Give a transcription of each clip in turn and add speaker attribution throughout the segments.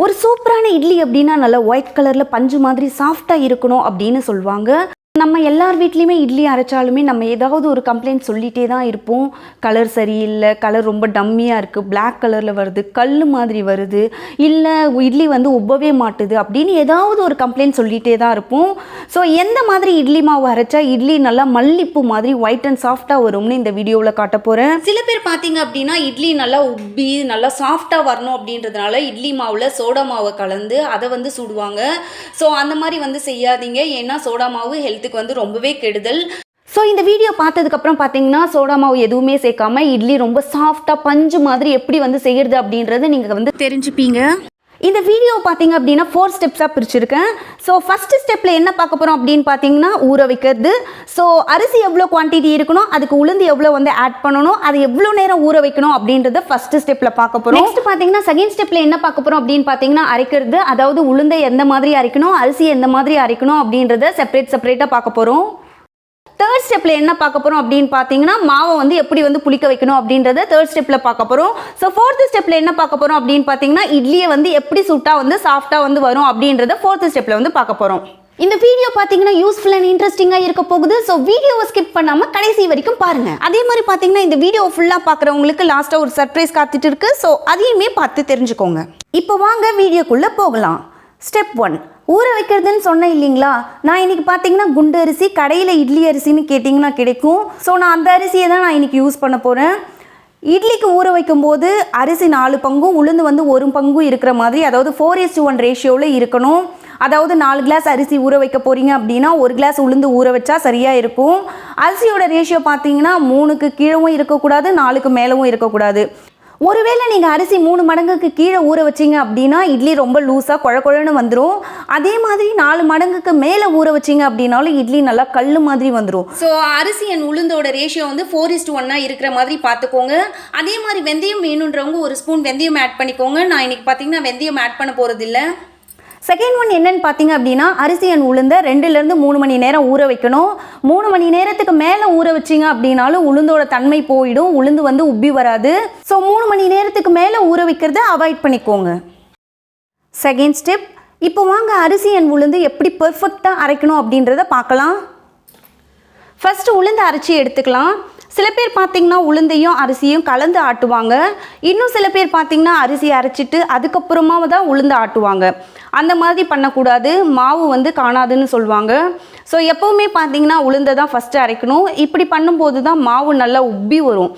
Speaker 1: ஒரு சூப்பரான இட்லி அப்படின்னா நல்லா ஒயிட் கலரில் பஞ்சு மாதிரி சாஃப்டாக இருக்கணும் அப்படின்னு சொல்லுவாங்க. நம்ம எல்லார் வீட்லேயுமே இட்லி அரைச்சாலுமே நம்ம ஏதாவது ஒரு கம்ப்ளைண்ட் சொல்லிகிட்டே தான் இருப்போம். கலர் சரியில்லை, கலர் ரொம்ப டம்மியாக இருக்குது, பிளாக் கலரில் வருது, கல் மாதிரி வருது, இல்லை இட்லி வந்து உப்பவே மாட்டுது அப்படின்னு ஏதாவது ஒரு கம்ப்ளைண்ட் சொல்லிகிட்டே தான் இருப்போம். ஸோ எந்த மாதிரி இட்லி மாவு அரைச்சா இட்லி நல்லா மல்லிப்பூ மாதிரி ஒயிட் அண்ட் சாஃப்டாக வரும்னு இந்த வீடியோவில் காட்ட போகிறேன். சில பேர் பார்த்தீங்க அப்படின்னா இட்லி நல்லா உப்பி நல்லா சாஃப்டாக வரணும் அப்படின்றதுனால இட்லி மாவில் சோடா மாவை கலந்து அதை வந்து சுடுவாங்க. ஸோ அந்த மாதிரி வந்து செய்யாதீங்க, ஏன்னா சோடா மாவு ஹெல்த்துக்கு வந்து ரொம்பவே கெடுதல். ஸோ இந்த வீடியோ பார்த்ததுக்கப்புறம் பார்த்தீங்கன்னா சோடா மாவு எதுவுமே சேர்க்காம இட்லி ரொம்ப சாஃப்டாக பஞ்சு மாதிரி எப்படி வந்து செய்கிறது அப்படின்றது நீங்கள் வந்து தெரிஞ்சுப்பீங்க. இந்த வீடியோ பார்த்தீங்க அப்படின்னா 4 ஸ்டெப்ஸாக பிரிச்சுருக்கேன். ஸோ ஃபஸ்ட்டு ஸ்டெப்பில் என்ன பார்க்க போகிறோம் அப்படின்னு பார்த்தீங்கன்னா ஊற வைக்கிறது. ஸோ அரிசி எவ்வளோ குவான்டிட்டி இருக்கணும், அதுக்கு உளுந்து எவ்வளோ வந்து ஆட் பண்ணணும், அது எவ்வளோ நேரம் ஊற வைக்கணும் அப்படின்றத ஃபஸ்ட்டு ஸ்டெப்பில் பார்க்க போகிறோம். நெக்ஸ்ட் பார்த்தீங்கன்னா செகண்ட் ஸ்டெப்பில் என்ன பார்க்க போகிறோம் அப்படின்னு பார்த்தீங்கன்னா அரைக்கிறது, அதாவது உளுந்தை எந்த மாதிரி அரைக்கணும், அரிசி எந்த மாதிரி அரைக்கணும் அப்படின்றத செப்பரேட்டாக பார்க்க போகிறோம். தேர்ட் ஸ்டெப்பில் என்ன பார்க்க போகிறோம் அப்படின்னு பார்த்தீங்கன்னா மாவை வந்து எப்படி வந்து புளிக்க வைக்கணும் அப்படின்றத தேர்ட் ஸ்டெப்பில் பார்க்க போகிறோம். ஸோ ஃபோர்த்து ஸ்டெப்பில் என்ன பார்க்க போகிறோம் அப்படின்னு பார்த்தீங்கன்னா இட்லியை வந்து எப்படி சுட்டாக வந்து சாஃப்டாக வந்து வரும் அப்படின்றத ஃபோர்த்து ஸ்டெப்பில் வந்து பார்க்க போகிறோம். இந்த வீடியோ பார்த்தீங்கன்னா யூஸ்ஃபுல் அண்ட் இன்ட்ரெஸ்டிங்காக இருக்க போகுது. ஸோ வீடியோவை ஸ்கிப் பண்ணாமல் கடைசி வரைக்கும் பாருங்கள். அதே மாதிரி பார்த்தீங்கன்னா இந்த வீடியோ ஃபுல்லாக பார்க்குறவங்களுக்கு லாஸ்ட்டாக ஒரு சர்ப்ரைஸ் காத்துட்டு இருக்கு. ஸோ அதையுமே பார்த்து தெரிஞ்சுக்கோங்க. இப்போ வாங்க வீடியோக்குள்ளே போகலாம். ஸ்டெப் 1 ஊற வைக்கிறதுன்னு சொன்னேன் இல்லைங்களா. நான் இன்றைக்கி பார்த்தீங்கன்னா குண்டு அரிசி, கடையில் இட்லி அரிசின்னு கேட்டிங்கன்னா கிடைக்கும். ஸோ நான் அந்த அரிசியை தான் நான் இன்றைக்கி யூஸ் பண்ண போகிறேன். இட்லிக்கு ஊற வைக்கும்போது அரிசி 4 பங்கும் உளுந்து வந்து 1 பங்கும் இருக்கிற மாதிரி, அதாவது 4:1 ரேஷியோவில் இருக்கணும். அதாவது 4 கிளாஸ் அரிசி ஊற வைக்க போகிறீங்க அப்படின்னா 1 கிளாஸ் உளுந்து ஊற வச்சா சரியாக இருக்கும். அரிசியோட ரேஷியோ பார்த்தீங்கன்னா 3க்கு கீழவும் இருக்கக்கூடாது, 4க்கு மேலவும் இருக்கக்கூடாது. ஒருவேளை நீங்கள் அரிசி 3 மடங்குக்கு கீழே ஊற வச்சிங்க அப்படின்னா இட்லி ரொம்ப லூஸாக குழன்னு வந்துடும். அதே மாதிரி 4 மடங்குக்கு மேலே ஊற வச்சிங்க அப்படின்னாலும் இட்லி நல்லா கல் மாதிரி வந்துடும். ஸோ அரிசி அண்ட் உளுந்தோட ரேஷியோ வந்து 4:1 இருக்கிற மாதிரி பார்த்துக்கோங்க. அதே மாதிரி வெந்தயம் வேணுன்றவங்க 1 ஸ்பூன் வெந்தயம் ஆட் பண்ணிக்கோங்க. நான் இன்றைக்கி பார்த்தீங்கன்னா வெந்தயம் ஆட் பண்ண போகிறதில்ல. செகண்ட் ஒன் என்னன்னு பார்த்தீங்க அப்படின்னா அரிசி அண்ட் உளுந்தை 2லேருந்து 3 மணி நேரம் ஊற வைக்கணும். 3 மணி நேரத்துக்கு மேலே ஊற வச்சிங்க அப்படின்னாலும் உளுந்தோட தன்மை போயிடும், உளுந்து வந்து உப்பி வராது. ஸோ 3 மணி நேரத்துக்கு மேலே ஊற வைக்கிறத அவாய்ட் பண்ணிக்கோங்க. Second step. இப்போ வாங்க அரிசி அண்ட் உளுந்து எப்படி பெர்ஃபெக்டாக அரைக்கணும் அப்படின்றத பார்க்கலாம். ஃபஸ்ட்டு உளுந்து அரைச்சி எடுத்துக்கலாம். சில பேர் பார்த்திங்கன்னா உளுந்தையும் அரிசியும் கலந்து ஆட்டுவாங்க. இன்னும் சில பேர் பார்த்திங்கன்னா அரிசி அரைச்சிட்டு அதுக்கப்புறமா தான் உளுந்து ஆட்டுவாங்க. அந்த மாதிரி பண்ணக்கூடாது, மாவு வந்து காணாதுன்னு சொல்லுவாங்க. ஸோ எப்போவுமே பார்த்திங்கன்னா உளுந்தை தான் ஃபஸ்ட்டு அரைக்கணும். இப்படி பண்ணும்போது தான் மாவு நல்லா உப்பி வரும்.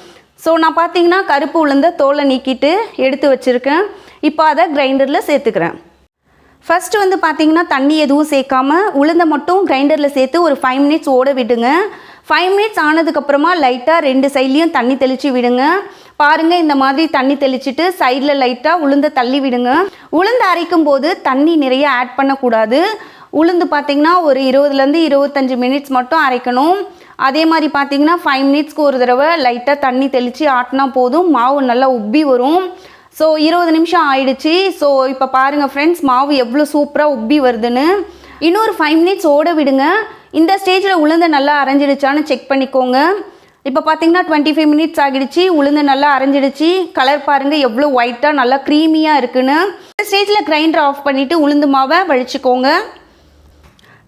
Speaker 1: ஸோ நான் பார்த்திங்கன்னா கருப்பு உளுந்தை தோலை நீக்கிட்டு எடுத்து வச்சுருக்கேன். இப்போ அதை கிரைண்டரில் சேர்த்துக்கிறேன். ஃபஸ்ட்டு வந்து பார்த்திங்கன்னா தண்ணி எதுவும் சேர்க்காம உளுந்தை மட்டும் கிரைண்டரில் சேர்த்து ஒரு 5 மினிட்ஸ் ஓட விடுங்க. 5 மினிட்ஸ் ஆனதுக்கப்புறமா லைட்டாக 2 சைட்லேயும் தண்ணி தெளித்து விடுங்க. பாருங்கள், இந்த மாதிரி தண்ணி தெளிச்சுட்டு சைடில் லைட்டாக உளுந்தை தள்ளி விடுங்க. உளுந்து அரைக்கும் போது தண்ணி நிறைய ஆட் பண்ணக்கூடாது. உளுந்து பார்த்திங்கன்னா ஒரு 20லேருந்து 25 மினிட்ஸ் மட்டும் அரைக்கணும். அதே மாதிரி பார்த்திங்கன்னா 5 மினிட்ஸ்க்கு ஒரு தடவை லைட்டாக தண்ணி தெளித்து ஆட்டினா போதும், மாவு நல்லா உப்பி வரும். ஸோ 20 நிமிஷம் ஆயிடுச்சு. ஸோ இப்போ பாருங்கள் ஃப்ரெண்ட்ஸ், மாவு எவ்வளோ சூப்பராக உப்பி வருதுன்னு. இன்னொரு 5 மினிட்ஸ் ஓட விடுங்க. இந்த ஸ்டேஜில் உளுந்து நல்லா அரைஞ்சிடுச்சான்னு செக் பண்ணிக்கோங்க. இப்போ பார்த்தீங்கன்னா 25 மினிட்ஸ் ஆகிடுச்சு. உளுந்து நல்லா அரைஞ்சிடுச்சு. கலர் பாருங்கள் எவ்வளோ ஒயிட்டாக நல்லா க்ரீமியாக இருக்குன்னு. இந்த ஸ்டேஜில் கிரைண்டர் ஆஃப் பண்ணிவிட்டு உளுந்து மாவை வழிச்சிக்கோங்க.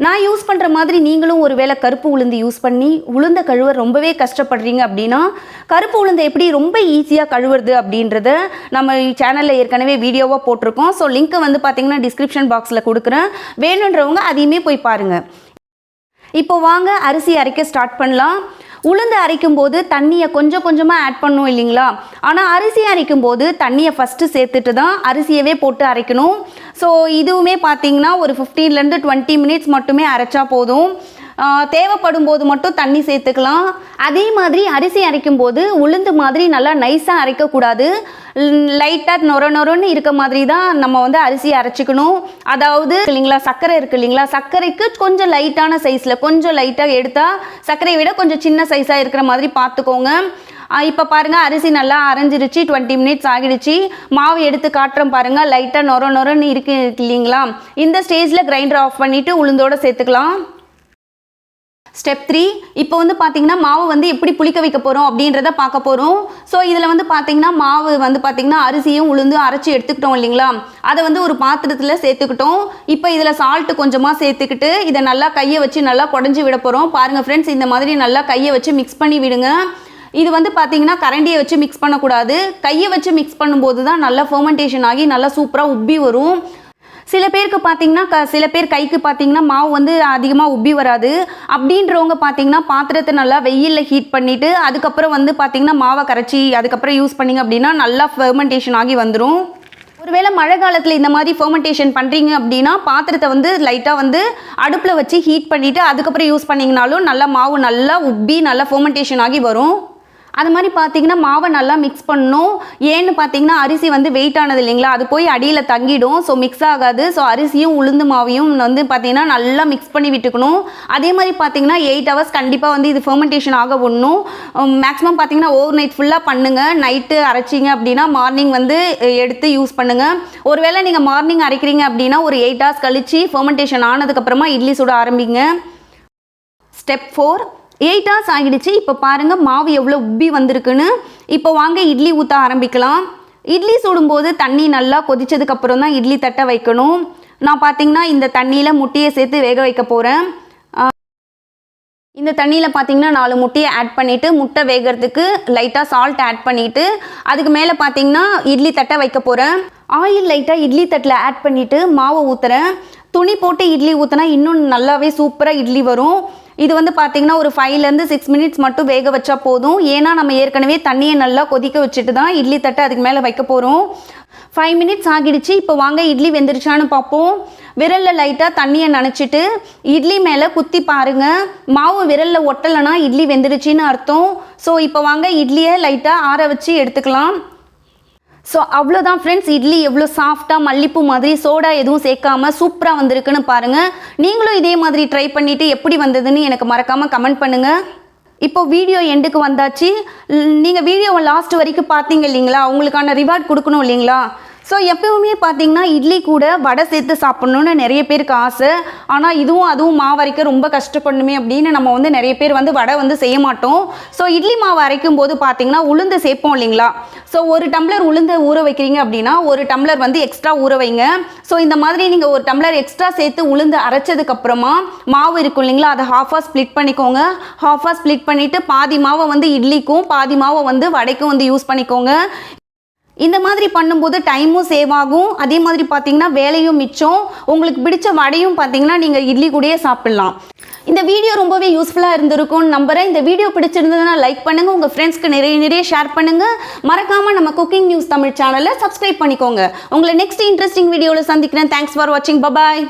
Speaker 1: நான் யூஸ் பண்ணுற மாதிரி நீங்களும் ஒரு வேளை கருப்பு உளுந்து யூஸ் பண்ணி உளுந்த கழுவ ரொம்பவே கஷ்டப்படுறீங்க அப்படின்னா கருப்பு உளுந்தை எப்படி ரொம்ப ஈஸியாக கழுவுறது அப்படின்றத நம்ம சேனலில் ஏற்கனவே வீடியோவாக போட்டிருக்கோம். ஸோ லிங்க்கை வந்து பார்த்திங்கன்னா டிஸ்கிரிப்ஷன் பாக்ஸில் கொடுக்குறேன், வேணுன்றவங்க அதையுமே போய் பாருங்கள். இப்போ வாங்க அரிசி அரைக்க ஸ்டார்ட் பண்ணலாம். உளுந்து அரைக்கும் போது தண்ணியை கொஞ்சம் கொஞ்சமாக ஆட் பண்ணும் இல்லைங்களா. ஆனால் அரிசி அரைக்கும் போது தண்ணியை ஃபஸ்ட்டு சேர்த்துட்டு தான் அரிசியவே போட்டு அரைக்கணும். ஸோ இதுவுமே பார்த்திங்கன்னா ஒரு 15லேருந்து 20 மினிட்ஸ் மட்டுமே அரைச்சா போதும். தேவைப்படும் போது மட்டும் தண்ணி சேர்த்துக்கலாம். அதே மாதிரி அரிசி அரைக்கும் போது உளுந்து மாதிரி நல்லா நைஸாக அரைக்கக்கூடாது. லைட்டாக நொரன்னு இருக்க மாதிரி தான் நம்ம வந்து அரிசி அரைச்சிக்கணும். அதாவது இல்லைங்களா, சர்க்கரை இருக்குது இல்லைங்களா, சர்க்கரைக்கு கொஞ்சம் லைட்டான சைஸில் கொஞ்சம் லைட்டாக எடுத்தால் சர்க்கரையை விட கொஞ்சம் சின்ன சைஸாக இருக்கிற மாதிரி பார்த்துக்கோங்க. இப்போ பாருங்கள் அரிசி நல்லா அரைஞ்சிருச்சு. 20 மினிட்ஸ் ஆகிடுச்சு. மாவு எடுத்து காட்டுறோம் பாருங்கள், லைட்டாக நொரன்னு இருக்கு இல்லைங்களா. இந்த ஸ்டேஜில் கிரைண்டர் ஆஃப் பண்ணிவிட்டு உளுந்தோடு சேர்த்துக்கலாம். ஸ்டெப் 3 இப்போ வந்து பார்த்தீங்கன்னா மாவு வந்து எப்படி புளிக்க வைக்க போகிறோம் அப்படின்றத பார்க்க போகிறோம். ஸோ இதில் வந்து பார்த்தீங்கன்னா மாவு வந்து பார்த்தீங்கன்னா அரிசியும் உளுந்தும் அரைச்சி எடுத்துக்கிட்டோம் இல்லைங்களா, அதை வந்து ஒரு பாத்திரத்தில் சேர்த்துக்கிட்டோம். இப்போ இதில் சால்ட்டு கொஞ்சமாக சேர்த்துக்கிட்டு இதை நல்லா கையை வச்சு நல்லா குடஞ்சி விட போகிறோம். பாருங்கள் ஃப்ரெண்ட்ஸ், இந்த மாதிரி நல்லா கையை வச்சு மிக்ஸ் பண்ணி விடுங்க. இது வந்து பார்த்தீங்கன்னா கரண்டியை வச்சு மிக்ஸ் பண்ணக்கூடாது, கையை வச்சு மிக்ஸ் பண்ணும்போது தான் நல்லா ஃபெர்மெண்டேஷன் ஆகி நல்லா சூப்பராக உப்பி வரும். சில பேருக்கு பார்த்தீங்கன்னா சில பேர் கைக்கு பார்த்தீங்கன்னா மாவு வந்து அதிகமாக உப்பி வராது. அப்படின்றவங்க பார்த்தீங்கன்னா பாத்திரத்தை நல்லா வெயிலில் ஹீட் பண்ணிவிட்டு அதுக்கப்புறம் வந்து பார்த்தீங்கன்னா மாவை கரைச்சி அதுக்கப்புறம் யூஸ் பண்ணிங்க அப்படின்னா நல்லா ஃபெர்மெண்டேஷன் ஆகி வந்துடும். ஒருவேளை மழை காலத்தில் இந்த மாதிரி ஃபெர்மெண்டேஷன் பண்ணுறீங்க அப்படின்னா பாத்திரத்தை வந்து லைட்டாக வந்து அடுப்பில் வச்சு ஹீட் பண்ணிவிட்டு அதுக்கப்புறம் யூஸ் பண்ணிங்கனாலும் நல்லா மாவு நல்லா உப்பி நல்லா ஃபெர்மெண்டேஷன் ஆகி வரும். அது மாதிரி பார்த்தீங்கன்னா மாவை நல்லா மிக்ஸ் பண்ணணும். ஏன்னு பார்த்தீங்கன்னா அரிசி வந்து வெயிட் ஆனது இல்லைங்களா, அது போய் அடியில் தங்கிடும். ஸோ மிக்ஸ் ஆகாது. ஸோ அரிசியும் உளுந்து மாவையும் வந்து பார்த்தீங்கன்னா நல்லா மிக்ஸ் பண்ணி விட்டுக்கணும். அதே மாதிரி பார்த்தீங்கன்னா 8 hours கண்டிப்பாக வந்து இது ஃபெர்மெண்டேஷன் ஆக விடணும். மேக்ஸிமம் பார்த்தீங்கன்னா ஓவர் நைட் ஃபுல்லாக பண்ணுங்கள். நைட்டு அரைச்சிங்க அப்படின்னா மார்னிங் வந்து எடுத்து யூஸ் பண்ணுங்கள். ஒருவேளை நீங்கள் மார்னிங் அரைக்கிறீங்க அப்படின்னா ஒரு 8 hours கழித்து ஃபெர்மெண்டேஷன் ஆனதுக்கப்புறமா இட்லி சுட ஆரம்பிங்க. ஸ்டெப் 4 8 hours ஆகிடுச்சு. இப்போ பாருங்கள் மாவு எவ்வளோ உப்பி வந்திருக்குன்னு. இப்போ வாங்க இட்லி ஊற்ற ஆரம்பிக்கலாம். இட்லி சுடும்போது தண்ணி நல்லா கொதிச்சதுக்கப்புறம் தான் இட்லி தட்டை வைக்கணும். நான் பார்த்தீங்கன்னா இந்த தண்ணியில் முட்டையை சேர்த்து வேக வைக்க போகிறேன். இந்த தண்ணியில் பார்த்தீங்கன்னா 4 முட்டையை ஆட் பண்ணிவிட்டு முட்டை வேகிறதுக்கு லைட்டாக சால்ட் ஆட் பண்ணிவிட்டு அதுக்கு மேலே பார்த்தீங்கன்னா இட்லி தட்டை வைக்க போகிறேன். ஆயில் லைட்டாக இட்லி தட்டில் ஆட் பண்ணிவிட்டு மாவை ஊற்றுறேன். துணி போட்டு இட்லி ஊற்றினா இன்னும் நல்லாவே சூப்பராக இட்லி வரும். இது வந்து பார்த்தீங்கன்னா ஒரு 5 to 6 minutes மட்டும் வேக வச்சா போதும். ஏன்னா நம்ம ஏற்கனவே தண்ணியை நல்லா கொதிக்க வச்சுட்டு தான் இட்லி தட்டை அதுக்கு மேலே வைக்க போகிறோம். 5 minutes ஆகிடுச்சு. இப்போ வாங்க இட்லி வெந்துருச்சான்னு பார்ப்போம். விரலில் லைட்டாக தண்ணியை நனைச்சிட்டு இட்லி மேலே குத்தி பாருங்கள். மாவு விரலில் ஒட்டலைன்னா இட்லி வெந்துடுச்சின்னு அர்த்தம். ஸோ இப்போ வாங்க இட்லியை லைட்டாக ஆற வச்சு எடுத்துக்கலாம். ஸோ அவ்வளோதான் ஃப்ரெண்ட்ஸ், இட்லி எவ்வளோ சாஃப்டாக மல்லிப்பூ மாதிரி சோடா எதுவும் சேர்க்காமல் சூப்பராக வந்திருக்குன்னு பாருங்கள். நீங்களும் இதே மாதிரி ட்ரை பண்ணிவிட்டு எப்படி வந்ததுன்னு எனக்கு மறக்காமல் கமெண்ட் பண்ணுங்கள். இப்போ வீடியோ எண்டுக்கு வந்தாச்சு. நீங்கள் வீடியோவை லாஸ்ட் வரைக்கும் பார்த்தீங்க இல்லைங்களா, உங்களுக்கான ரிவார்ட் கொடுக்கணும் இல்லைங்களா. ஸோ எப்பவுமே பார்த்தீங்கன்னா இட்லி கூட வடை சேர்த்து சாப்பிட்ணுன்னு நிறைய பேருக்கு ஆசை. ஆனால் இதுவும் அதுவும் மாவு அரைக்க ரொம்ப கஷ்டப்படணுமே அப்படின்னு நம்ம வந்து நிறைய பேர் வந்து வடை வந்து செய்ய மாட்டோம். ஸோ இட்லி மாவு அரைக்கும் போது பார்த்தீங்கன்னா உளுந்து சேர்ப்போம் இல்லைங்களா. ஸோ 1 tumbler உளுந்து ஊற வைக்கிறீங்க அப்படின்னா 1 tumbler வந்து எக்ஸ்ட்ரா ஊற வைங்க. ஸோ இந்த மாதிரி நீங்கள் 1 tumbler எக்ஸ்ட்ரா சேர்த்து உளுந்து அரைச்சதுக்கப்புறமா மாவு இருக்கும் இல்லைங்களா, அதை ஹாஃபாக ஸ்ப்ளிட் பண்ணிக்கோங்க. ஹாஃபாக ஸ்ப்ளிட் பண்ணிவிட்டு பாதி மாவை வந்து இட்லிக்கும் பாதி மாவை வந்து வடைக்கும் வந்து யூஸ் பண்ணிக்கோங்க. இந்த மாதிரி பண்ணும்போது டைமும் சேவ் ஆகும். அதே மாதிரி பார்த்தீங்கன்னா வேலையும் மிச்சம். உங்களுக்கு பிடிச்ச வடையும் பார்த்தீங்கன்னா நீங்கள் இட்லி கூடயே சாப்பிட்லாம். இந்த வீடியோ ரொம்பவே யூஸ்ஃபுல்லாக இருந்திருக்கும்னு நம்புகிறேன். இந்த வீடியோ பிடிச்சிருந்ததுன்னா லைக் பண்ணுங்கள், உங்கள் ஃப்ரெண்ட்ஸ்க்கு நிறைய ஷேர் பண்ணுங்கள். மறக்காமல் நம்ம குக்கிங் நியூஸ் தமிழ் சேனலை சப்ஸ்கிரைப் பண்ணிக்கோங்க. உங்களை நெக்ஸ்ட் இன்ட்ரெஸ்டிங் வீடியோவில் சந்திக்கிறேன். தேங்க்ஸ் ஃபார் வாட்சிங். பபாய்.